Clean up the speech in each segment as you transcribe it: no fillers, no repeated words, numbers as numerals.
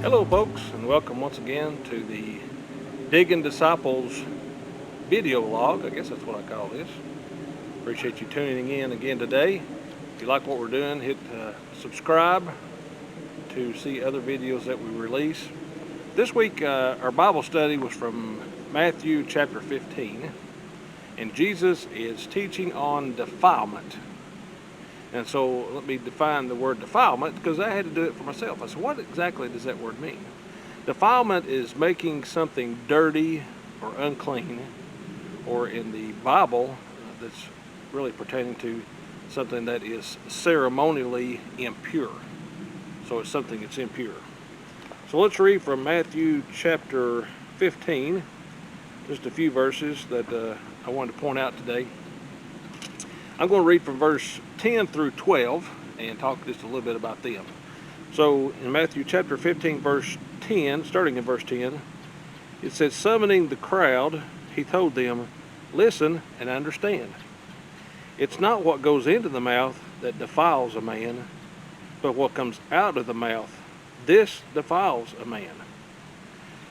Hello, folks, and welcome once again to the Digging Disciples video log. I guess that's what I call this. Appreciate you tuning in again today. If you like what we're doing, hit subscribe to see other videos that we release. This week, our Bible study was from Matthew chapter 15, and Jesus is teaching on defilement. And so let me define the word defilement, because I had to do it for myself. I said, what exactly does that word mean? Defilement is making something dirty or unclean, or in the Bible, that's really pertaining to something that is ceremonially impure. So it's something that's impure. So let's read from Matthew chapter 15, just a few verses that I wanted to point out today. I'm going to read from verse 10 through 12 and talk just a little bit about them. So in Matthew chapter 15, verse 10, starting in verse 10, it says, summoning the crowd, he told them, listen and understand. It's not what goes into the mouth that defiles a man, but what comes out of the mouth. This defiles a man.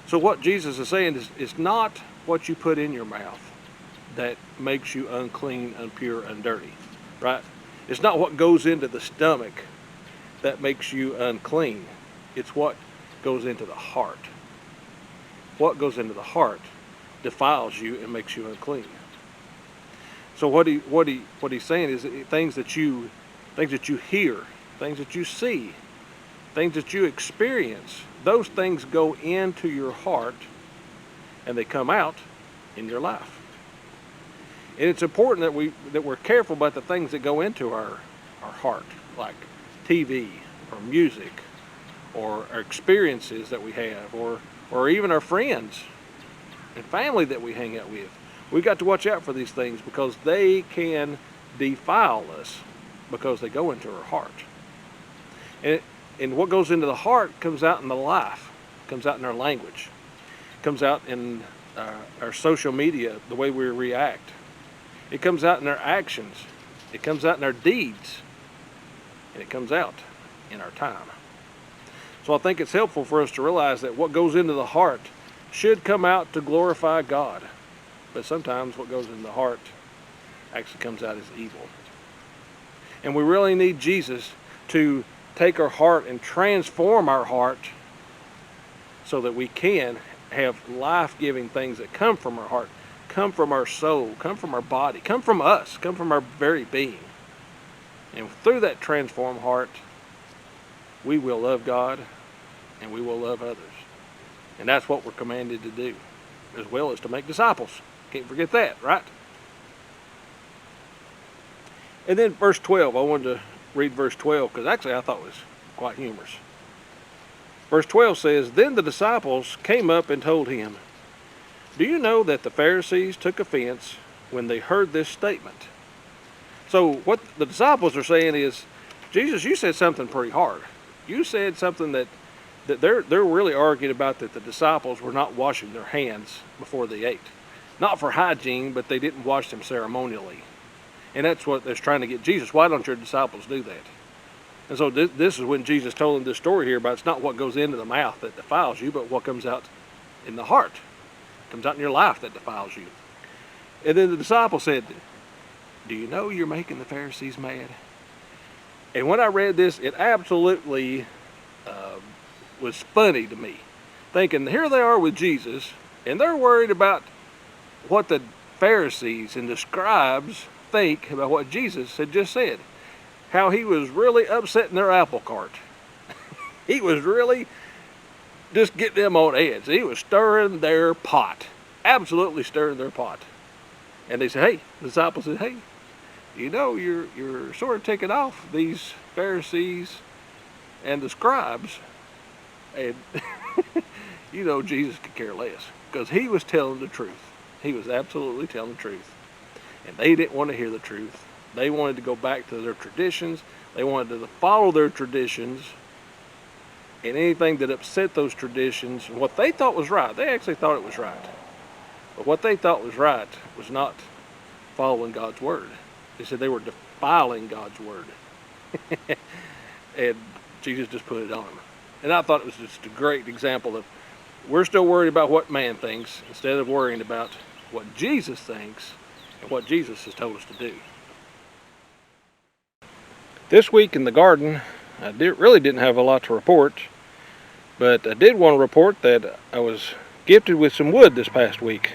So what Jesus is saying is, it's not what you put in your mouth that makes you unclean, impure, and dirty, right? It's not what goes into the stomach that makes you unclean. It's what goes into the heart. What goes into the heart defiles you and makes you unclean. So what he's saying is things that you hear, things that you see, things that you experience, those things go into your heart and they come out in your life. And it's important that we're careful about the things that go into our heart, like TV or music or our experiences that we have, or even our friends and family that we hang out with. We've got to watch out for these things because they can defile us because they go into our heart. And what goes into the heart comes out in the life, comes out in our language, comes out in our social media, the way we react. It comes out in our actions. It comes out in our deeds. And it comes out in our time. So I think it's helpful for us to realize that what goes into the heart should come out to glorify God. But sometimes what goes into the heart actually comes out as evil. And we really need Jesus to take our heart and transform our heart so that we can have life-giving things that come from our heart, come from our soul, come from our body, come from us, come from our very being. And through that transformed heart, we will love God and we will love others. And that's what we're commanded to do, as well as to make disciples. Can't forget that, right? And then verse 12, I wanted to read verse 12 because actually I thought it was quite humorous. Verse 12 says, then the disciples came up and told him, do you know that the Pharisees took offense when they heard this statement? So what the disciples are saying is, Jesus, you said something pretty hard. You said something that they're really arguing about, that the disciples were not washing their hands before they ate. Not for hygiene, but they didn't wash them ceremonially. And that's what they're trying to get Jesus. Why don't your disciples do that? And so this is when Jesus told them this story here about it's not what goes into the mouth that defiles you, but what comes out in the heart. Comes out in your life that defiles you. And then the disciple said, do you know you're making the Pharisees mad? And when I read this, it absolutely was funny to me. Thinking, here they are with Jesus, and they're worried about what the Pharisees and the scribes think about what Jesus had just said. How he was really upsetting their apple cart. He was really just getting them on edge. He was stirring their pot. Absolutely stirring their pot. And they said, hey, the disciples said, hey, you know, you're sort of taking off these Pharisees and the scribes. And you know, Jesus could care less because he was telling the truth. He was absolutely telling the truth. And they didn't want to hear the truth. They wanted to go back to their traditions. They wanted to follow their traditions. And anything that upset those traditions, and what they thought was right, they actually thought it was right. But what they thought was right was not following God's word. They said they were defiling God's word. And Jesus just put it on them. And I thought it was just a great example of we're still worried about what man thinks instead of worrying about what Jesus thinks and what Jesus has told us to do. This week in the garden, I really didn't have a lot to report, but I did want to report that I was gifted with some wood this past week.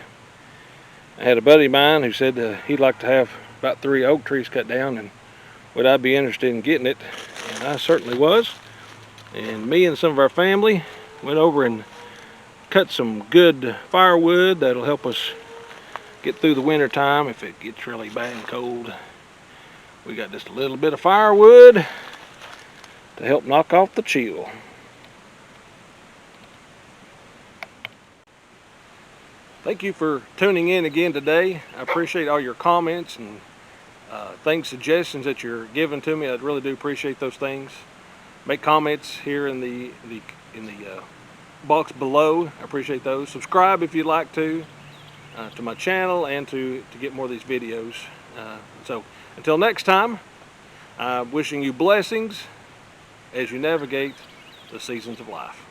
I had a buddy of mine who said he'd like to have about 3 oak trees cut down, and would I be interested in getting it? And I certainly was. And me and some of our family went over and cut some good firewood that'll help us get through the winter time if it gets really bad and cold. We got just a little bit of firewood to help knock off the chill. Thank you for tuning in again today. I appreciate all your comments and suggestions that you're giving to me. I really do appreciate those things. Make comments here in the box below. I appreciate those. Subscribe if you'd like to my channel and to get more of these videos. So until next time, I'm wishing you blessings as you navigate the seasons of life.